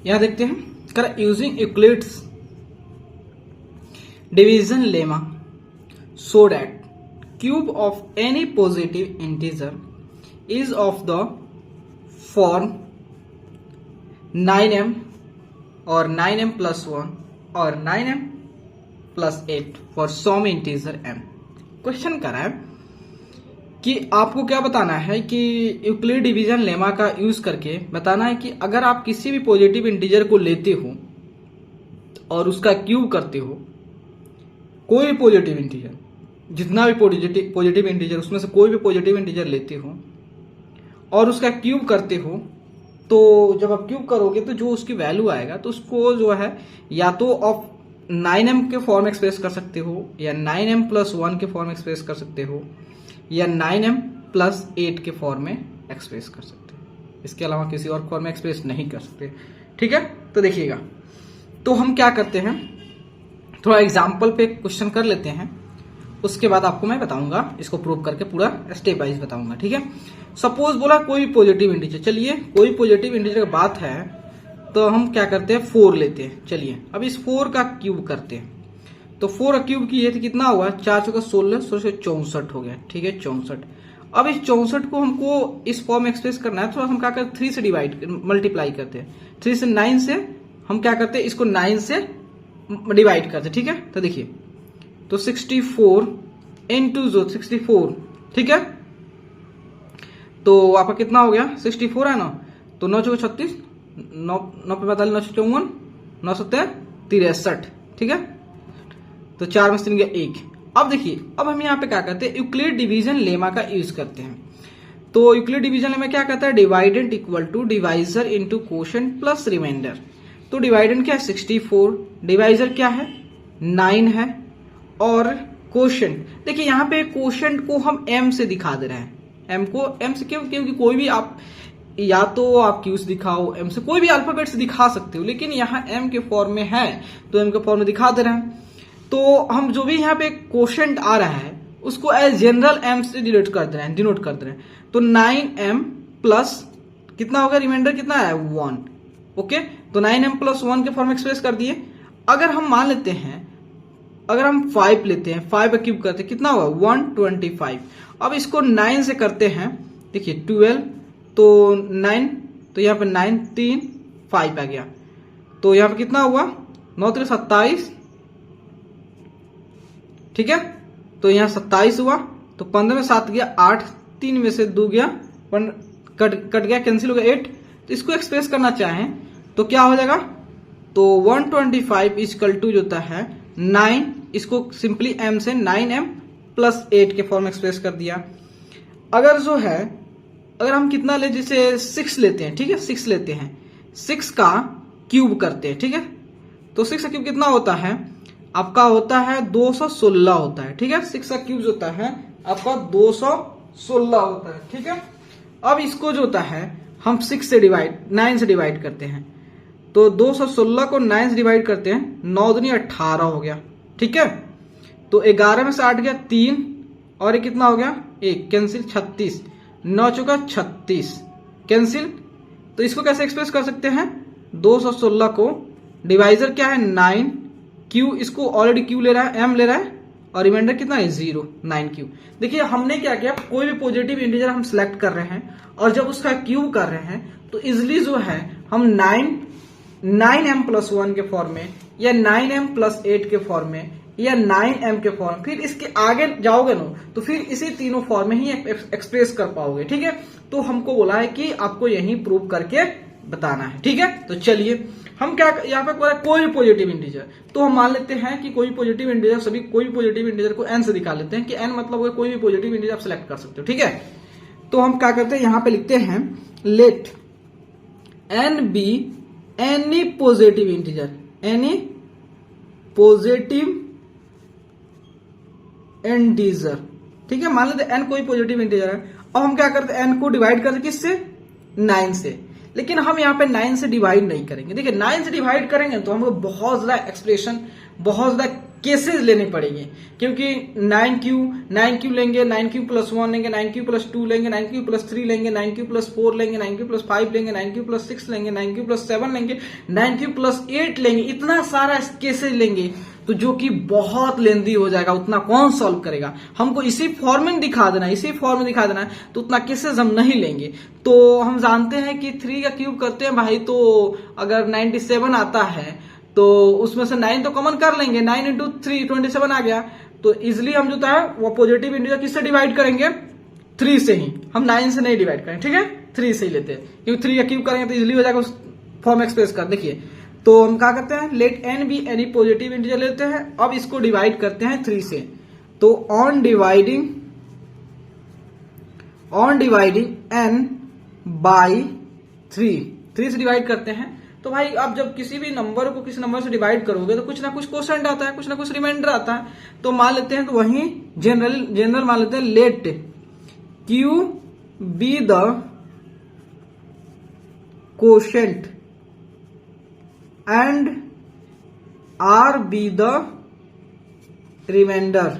यहां देखते हैं, कर using Euclid's division lemma so that cube of any positive integer is of the form 9m or 9m plus 1 or 9m plus 8 for some integer m। Question करा है कि आपको क्या बताना है कि यूक्लिड डिवीजन लेमा का यूज करके बताना है कि अगर आप किसी भी पॉजिटिव इंटीजर को लेते हो और उसका क्यूब करते हो, कोई भी पॉजिटिव इंटीजर, जितना भी पॉजिटिव इंटीजर, उसमें से कोई भी पॉजिटिव इंटीजर लेते हो और उसका क्यूब करते हो, तो जब आप क्यूब करोगे तो जो उसकी वैल्यू आएगा तो उसको जो है या तो आप 9m के फॉर्म एक्सप्रेस कर सकते हो, या 9m प्लस 1 के फॉर्म एक्सप्रेस कर सकते हो, या 9m प्लस 8 के फॉर्म में एक्सप्रेस कर सकते हो। इसके अलावा किसी और फॉर्म में एक्सप्रेस नहीं कर सकते। ठीक है, तो देखिएगा, तो हम क्या करते हैं, थोड़ा एग्जाम्पल पे क्वेश्चन कर लेते हैं, उसके बाद आपको मैं बताऊंगा, इसको प्रूव करके पूरा स्टेप वाइज बताऊंगा। ठीक है, सपोज बोला कोई भी पॉजिटिव इंटीजर, चलिए कोई पॉजिटिव इंटीजर की बात है तो हम क्या करते हैं, 4 लेते हैं। चलिए अब इस 4 का क्यूब करते हैं, तो 4 का क्यूब किए तो कितना हुआ, 4 चौका 16, 16 से 64 हो गया। ठीक है, 64। अब इस 64 को हमको इस फॉर्म में एक्सप्रेस करना है, तो हम क्या करते हैं, 3 से डिवाइड मल्टीप्लाई करते हैं। 3 से 9 से हम क्या करते हैं, इसको 9 से डिवाइड करते हैं। ठीक है, तो देखिए, तो 64 इंटू 64, ठीक है, तो आपका कितना हो गया, 64 है ना, तो 9 चौका 36, 9 पे 45, 9 54, 9 63, ठीक है, तो 4 में से 3 गया 1। अब देखिए, अब हम यहाँ पे क्या करते हैं, यूक्लिड डिवीजन लेमा का यूज करते हैं। तो यूक्लिड डिवीजन लेमा क्या कहता है, dividend equal to divisor into quotient plus remainder. तो डिवाइडेंट क्या है, 64, डिवाइजर क्या है, 9 है, और कोशेंट, देखिए यहाँ पे कोशेंट को हम m से दिखा दे रहे हैं। m को m से क्यों, क्योंकि कोई भी आप या तो आप q से दिखाओ, m से कोई भी अल्फाबेट से दिखा सकते हो, लेकिन यहाँ m के फॉर्म में है तो m के फॉर्म में दिखा दे रहे हैं। तो हम जो भी यहाँ पे कोशेंट आ रहा है उसको एज जनरल m से डिनोट कर दे रहे हैं। तो 9m प्लस कितना हो गया, रिमाइंडर कितना है, 1। ओके, तो 9m प्लस 1 के फॉर्म में एक्सप्रेस कर दिए। अगर हम मान लेते हैं, अगर हम 5 लेते हैं, 5 का क्यूब करते हैं, कितना हुआ, 125। अब इसको 9 से करते हैं, देखिए 12, तो 9, तो यहाँ पे 9 3 5 आ गया, तो यहाँ पे कितना हुआ, 9 3 27, ठीक है, तो यहाँ 27 हुआ, तो 15 में 7 गया 8, 3 में से 2 गया, कट गया, कैंसिल हो गया 8। तो इसको एक्सप्रेस करना चाहें तो क्या हो जाएगा, तो 125 इक्वल टू जो होता है 9, इसको सिंपली m से 9m प्लस 8 के फॉर्म एक्सप्रेस कर दिया। अगर जो है, अगर हम कितना ले, जैसे 6 लेते हैं, ठीक है, 6 लेते हैं, 6 का क्यूब करते हैं, ठीक है, तो 6 का क्यूब कितना होता है, आपका होता है 216 होता है। ठीक है, 6 का क्यूब होता है आपका 216 होता है। ठीक है, अब इसको जो होता है हम 9 से डिवाइड करते हैं, तो 216 को 9 से डिवाइड करते हैं, 9 दूनी 18 हो गया। ठीक है, तो 11 में से 8 गया 3, और ये कितना हो गया 1, कैंसिल 36, 9 चौका 36, कैंसिल। तो इसको कैसे एक्सप्रेस कर सकते हैं, 216 को डिवाइजर क्या है 9, क्यू इसको ऑलरेडी क्यू ले रहा है, m ले रहा है, और रिमाइंडर कितना है 0, 9q। देखिए हमने क्या किया, कोई भी पॉजिटिव इंटीजर हम सिलेक्ट कर रहे हैं और जब उसका क्यूब कर रहे हैं तो इजिली जो है हम 9m प्लस 1 के फॉर्म में, या 9m प्लस 8 के फॉर्म में, या 9m के फॉर्म, फिर इसके आगे जाओगे ना तो फिर इसी तीनों फॉर्म में ही एक्सप्रेस कर पाओगे। ठीक है, तो हमको बोला है कि आपको यही प्रूव करके बताना है। ठीक है, तो चलिए हम क्या यहाँ पे कोई भी पॉजिटिव इंटीजर, तो हम मान लेते हैं कि कोई भी पॉजिटिव इंटीजर, सभी कोई भी पॉजिटिव इंटीजर को n से दिखा लेते हैं कि n मतलब कोई भी पॉजिटिव इंटीजर आप सिलेक्ट कर सकते हो। ठीक है, तो हम क्या करते हैं, यहाँ पे लिखते हैं let n be any positive integer, any positive integer. ठीक है, मान लेते हैं n कोई पॉजिटिव इंटीजर है। अब हम क्या करते हैं, n को डिवाइड करते किससे, 9 से, लेकिन हम यहाँ पे 9 से डिवाइड नहीं करेंगे। देखिए 9 से डिवाइड करेंगे तो हमको बहुत ज्यादा एक्सप्रेशन, बहुत ज्यादा केसेस लेनी पड़ेगी, क्योंकि 9Q लेंगे, 9Q+1 लेंगे, 9Q+2 लेंगे, 9Q+3 लेंगे, 9Q+4 लेंगे, 9Q+5 लेंगे, 9Q+6 लेंगे, 9Q+7 लेंगे, 9Q+8 लेंगे, इतना सारा केसेस लेंगे तो जो कि बहुत लेंदी हो जाएगा, उतना कौन सॉल्व करेगा। हमको इसी फॉर्म में दिखा देना है, तो उतना केसेस हम नहीं लेंगे। तो हम जानते हैं कि 3 का क्यूब करते हैं भाई, तो अगर 97 आता है तो उसमें से 9 तो कॉमन कर लेंगे, 9 इंटू 3 27 आ गया। तो इजिली हम जो है वो पॉजिटिव इंटीजर किससे डिवाइड करेंगे, 3 से ही। हम 9 से नहीं डिवाइड करेंगे, ठीक है, 3 से ही लेते हैं, क्योंकि 3 का क्यूब करेंगे तो इजिली हो जाएगा उस फॉर्म एक्सप्रेस कर। देखिए तो हम क्या करते हैं, let n be any positive integer लेते हैं। अब इसको डिवाइड करते हैं 3 से, तो ऑन डिवाइडिंग n बाई 3 से डिवाइड करते हैं। तो भाई आप जब किसी भी नंबर को किसी नंबर से डिवाइड करोगे तो कुछ ना कुछ क्वोशंट आता है, कुछ ना कुछ रिमाइंडर आता है। तो मान लेते हैं, तो वहीं जनरल मान लेते हैं, let q be the quotient and r be the remainder.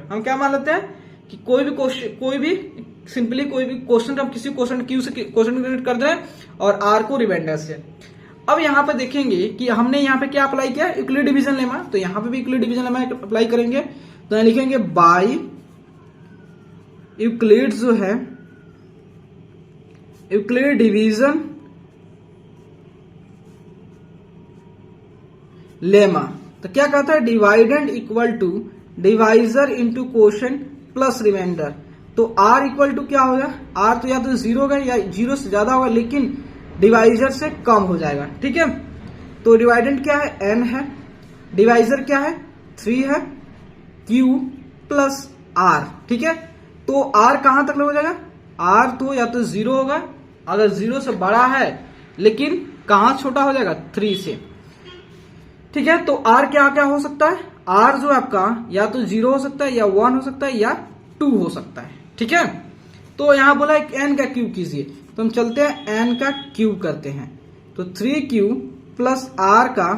हम क्या मान लेते हैं कि कोई भी क्वेश्चन हम किसी क्वेश्चन क्यू से क्वेश्चन क्रिएट कर दें और r को रिमाइंडर से। अब यहां पे देखेंगे कि हमने यहां पे क्या अप्लाई किया, यूक्लिड डिवीजन लेमा। तो यहां पे भी यूक्लिड डिवीजन लेमा अप्लाई करेंगे। तो यहां लिखेंगे बाय यूक्लिड जो है यूक्लिड डिवीजन लेमा। तो क्या कहता है, dividend equal to divisor into quotient plus remainder. तो r इक्वल टू क्या होगा, r तो या तो 0 होगा या 0 से ज्यादा होगा, लेकिन डिवाइजर से कम हो जाएगा, ठीक है। तो डिवाइडेंड क्या है, n है, डिवाइजर क्या है, 3 है, q प्लस r, ठीक है। तो r कहां तक हो जाएगा, r तो या तो 0 होगा, अगर 0 से बड़ा है, लेकिन कहां छोटा हो जाएगा, 3 से, ठीक है। तो r क्या क्या हो सकता है, r जो आपका या तो 0 हो सकता है, या 1 हो सकता है, या 2 हो सकता है, ठीक है। तो यहां बोला है n का क्यूब कीजिए, तो हम चलते हैं n का क्यूब करते हैं। तो 3q प्लस r का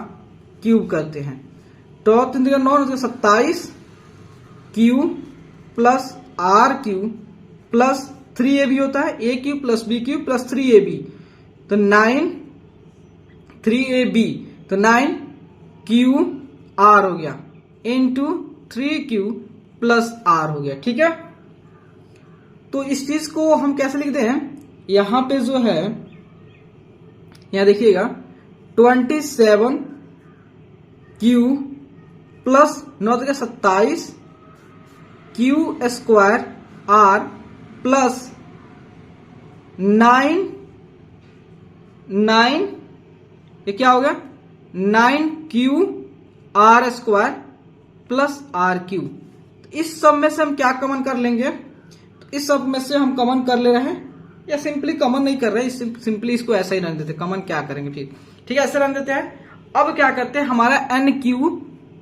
क्यूब करते हैं, तो 3 9 27 q plus r cube plus 3ab होता है, a cube plus b cube plus 3ab, तो 9 3ab, तो 9q r हो गया इंटू 3q प्लस r हो गया, ठीक है। तो इस चीज को हम कैसे लिखते हैं, यहां पे जो है, यहां देखिएगा 27q plus 9 27 q square r plus 9 ये क्या हो गया, 9q r square plus r cube. इस सब में से हम क्या कॉमन कर लेंगे, तो इस सब में से हम कॉमन कर ले रहे हैं, या सिंपली कॉमन नहीं कर रहे, सिंपली इसको ऐसा ही रन देते, कॉमन क्या करेंगे फिर, ठीक है, ऐसे रन देते हैं। अब क्या करते हैं, हमारा एन क्यू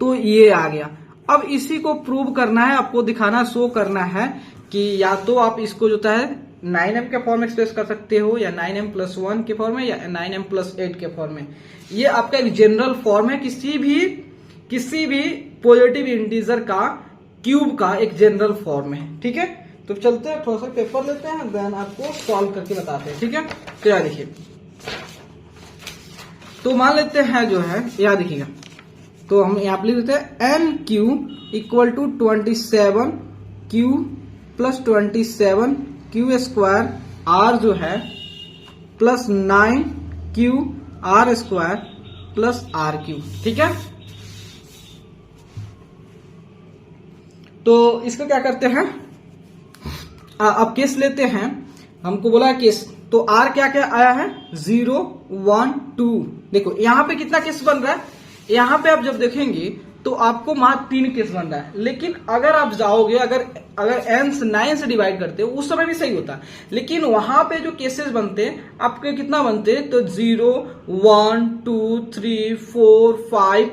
तो ये आ गया। अब इसी को प्रूव करना है, आपको दिखाना, शो करना है कि या तो आप इसको जो है 9m के फॉर्म में एक्सप्रेस कर सकते हो, या 9m+1 के फॉर्म में, या 9m+8 के फॉर्म में। ये आपका एक जनरल फॉर्म है, किसी भी पॉजिटिव इंटीजर का क्यूब का एक जनरल फॉर्म है, ठीक है। तो चलते हैं, थोड़ा सा पेपर लेते हैं, देन आपको सॉल्व करके बताते हैं, ठीक है। तो याद देखिए, तो मान लेते हैं जो है, याद देखिएगा, तो हम यहाँ पे लिख देते हैं n q equal to 27q plus 27q square r जो है plus 9q r square plus r cube, ठीक है। तो इसको क्या करते हैं, अब केस लेते हैं, हमको बोला है केस, तो r क्या क्या आया है, 0 1 2। देखो यहाँ पे कितना केस बन रहा है, यहाँ पे आप जब देखेंगे तो आपको मात्र 3 केस बन रहा है। लेकिन अगर आप जाओगे, अगर n से 9 से डिवाइड करते हो उस समय भी सही होता, लेकिन वहां पे जो केसेस बनते आपके कितना बनते, तो 0 1 2 3 4 5,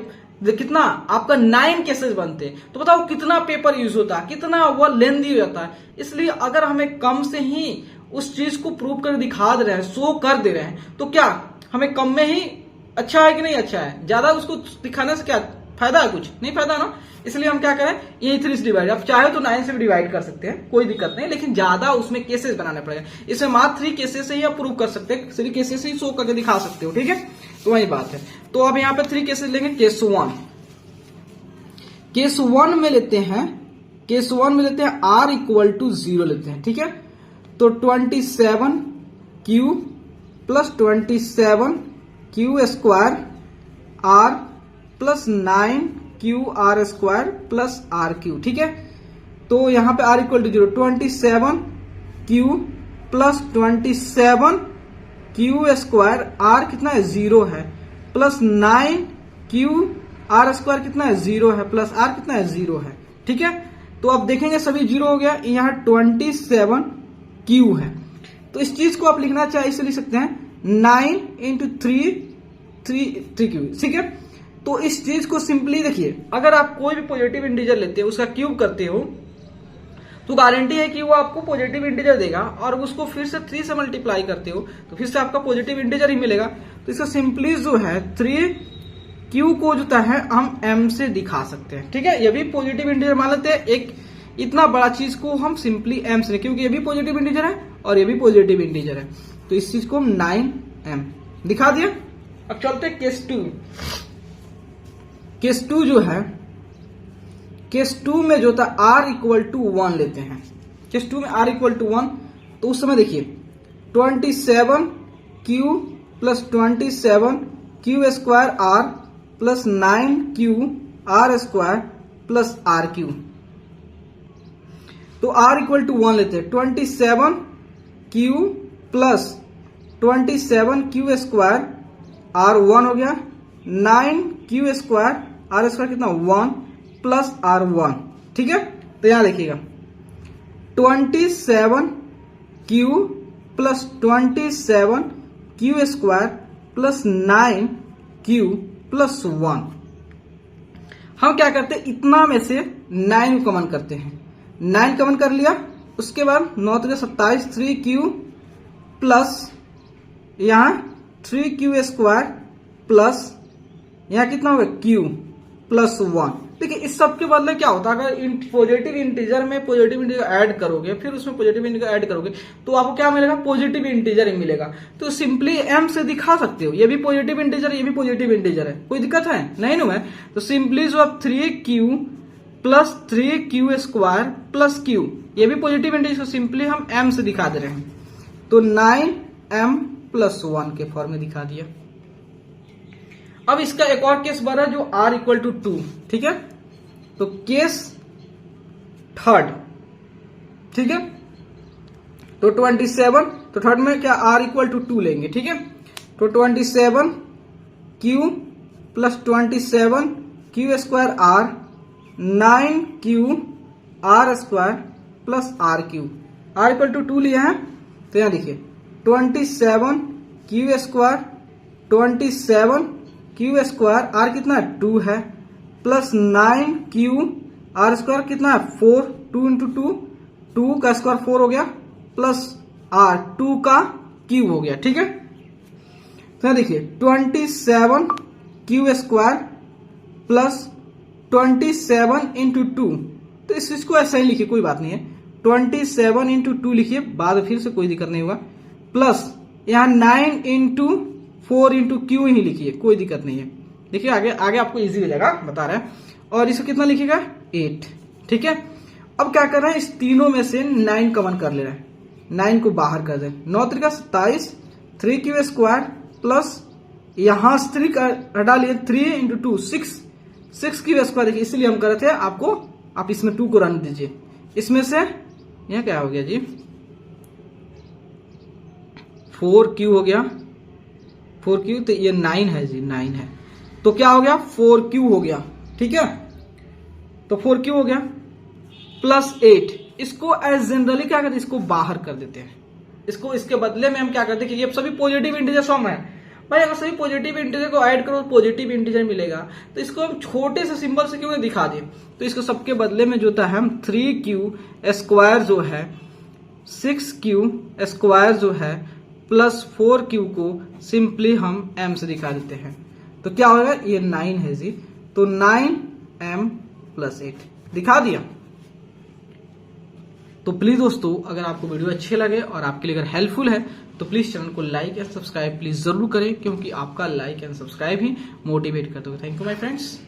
कितना आपका 9 केसेस बनते। तो बताओ कितना पेपर यूज होता है, कितना वो लेंदी हो जाता है। इसलिए अगर हमें कम से ही उस चीज को प्रूव कर दिखा दे रहे हैं, शो कर दे रहे हैं, तो क्या हमें कम में ही अच्छा है कि नहीं अच्छा है? ज्यादा उसको दिखाने से क्या फायदा है? कुछ नहीं फायदा ना। इसलिए हम क्या करें, ये 3 से डिवाइड, आप चाहे तो 9 से भी डिवाइड कर सकते हैं, कोई दिक्कत नहीं, लेकिन ज्यादा उसमें केसेस बनाने पड़ेगा। इसमें मात्र 3 केसेस से ही आप प्रूव कर सकते हैं, 3 केसेस ही शो करके दिखा सकते हो, ठीक है। तो वही बात है। तो अब यहाँ पे 3 केसेस लेंगे। केस 1 में लेते हैं, केस 1 में लेते हैं r इक्वल टू 0 लेते हैं, ठीक है। तो 27q plus 27q square r plus 9q r square plus rq, ठीक है। तो यहां पे r equal to 0, 27q plus 27q square, r कितना है 0 है, प्लस 9q r स्क्वायर कितना है 0 है, प्लस r कितना है 0 है, ठीक है। तो अब देखेंगे सभी 0 हो गया। यहाँ 27q है, तो इस चीज को आप लिखना चाहे इसे लिख सकते हैं 9 इंटू 3q, ठीक है। तो इस चीज को सिंपली देखिए, अगर आप कोई भी पॉजिटिव इंटीजर लेते हो उसका क्यूब करते हो तो गारंटी है कि वो आपको पॉजिटिव इंटीजर देगा, और उसको फिर से 3 से मल्टीप्लाई करते हो तो फिर से आपका पॉजिटिव इंटीजर ही मिलेगा। तो इसका सिंपली जो है 3q को जो है हम m से दिखा सकते हैं, ठीक है। ये भी पॉजिटिव इंटीजर मान लेते हैं, एक इतना बड़ा चीज को हम सिंपली m से, क्योंकि ये भी पॉजिटिव इंटीजर है और ये भी पॉजिटिव इंटीजर है, तो इस चीज को हम 9m दिखा दिया। अब चलते हैं केस 2। केस 2 जो है, केस 2 में जो था r इक्वल टू 1 लेते हैं। केस 2 में r इक्वल टू 1, तो उस समय देखिए 27q plus 27q square r plus 9q r square plus rq। तो r इक्वल टू 1 लेते हैं। 27q plus 27q square r 1 हो गया, 9q स्क्वायर r स्क्वायर कितना 1 प्लस r1, ठीक है। तो यहां देखिएगा 27q plus 27q square plus 9q plus 1। हम क्या करते हैं, इतना में से 9 कॉमन करते हैं, 9 कॉमन कर लिया, उसके बाद 9 3 27, 3q प्लस यहां 3q स्क्वायर प्लस यहां कितना होगा q प्लस 1। देखिए इस सब के बदले क्या होता है, अगर पॉजिटिव इंटीजर में पॉजिटिव इंटीजर ऐड करोगे, फिर उसमें पॉजिटिव इंटीजर ऐड करोगे, तो आपको क्या मिलेगा, पॉजिटिव इंटीजर ही मिलेगा। तो सिंपली m से दिखा सकते हो, ये भी पॉजिटिव इंटीजर, ये भी पॉजिटिव इंटीजर है, कोई दिक्कत है नहीं ना है। तो सिंपली जो आप 3q plus 3q square plus q, ये भी पॉजिटिव इंटीजर, सिंपली हम m से दिखा दे रहे हैं, तो 9m प्लस 1 के फॉर्म में दिखा दिया। अब इसका एक और केस बना जो r इक्वल टू 2, ठीक है। तो केस 3, ठीक है। तो 27, तो थर्ड में क्या r इक्वल टू 2 लेंगे, ठीक है। तो 27q plus 27q square r, 9q r square plus rq, r equal to 2 लिया है। तो यहां देखिए 27q square 27q square r कितना है 2 है, प्लस 9q r स्क्वायर कितना है 4, 2 इंटू 2, 2 का स्क्वायर 4 हो गया, प्लस r 2 का क्यूब हो गया, ठीक है। तो देखिए 27q स्क्वायर प्लस 27 इंटू 2, तो इस चीज को ऐसा ही लिखिए, कोई बात नहीं है, 27 इंटू 2 लिखिए, बाद फिर से कोई दिक्कत नहीं होगा, प्लस यहाँ 9 इंटू 4 इंटू क्यू ही लिखिए, कोई दिक्कत नहीं है। देखिए आगे आगे आपको इजी हो जाएगा, बता रहे हैं। और इसको कितना लिखिएगा 8, ठीक है। अब क्या कर रहे हैं, इस तीनों में से 9 कॉमन कर ले रहे हैं, 9 को बाहर कर दें, 9 3 27, 3q स्क्वायर प्लस यहां 3 का हटा लिए 3 इंटू 2 6q स्क्वायर। देखिए इसलिए हम कर रहे थे आपको, आप इसमें 2 को रन दीजिए, इसमें से यह क्या हो गया जी 4q हो गया, 4q, तो ये 9 है जी, 9 है, तो क्या हो गया 4q हो गया, ठीक है। तो 4q हो गया प्लस 8, इसको एज जनरली क्या करते हैं, इसको बाहर कर देते हैं, इसको इसके बदले में हम क्या करते हैं कि ये सभी पॉजिटिव इंटीजर सम है भाई, अगर सभी पॉजिटिव इंटीजर को ऐड करो तो पॉजिटिव इंटीजर मिलेगा, तो इसको हम छोटे से सिंबल से क्यों नहीं दिखा दें। तो इसको सबके बदले में जो था हम 3q स्क्वायर जो है 6q स्क्वायर जो है प्लस 4Q को सिंपली हम M से दिखा देते हैं, तो क्या होगा, ये 9 है जी, तो 9M प्लस 8 दिखा दिया। तो प्लीज दोस्तों, अगर आपको वीडियो अच्छे लगे और आपके लिए अगर हेल्पफुल है तो प्लीज चैनल को लाइक एंड सब्सक्राइब प्लीज जरूर करें, क्योंकि आपका like and subscribe he motivate करते हो। Thank you my friends.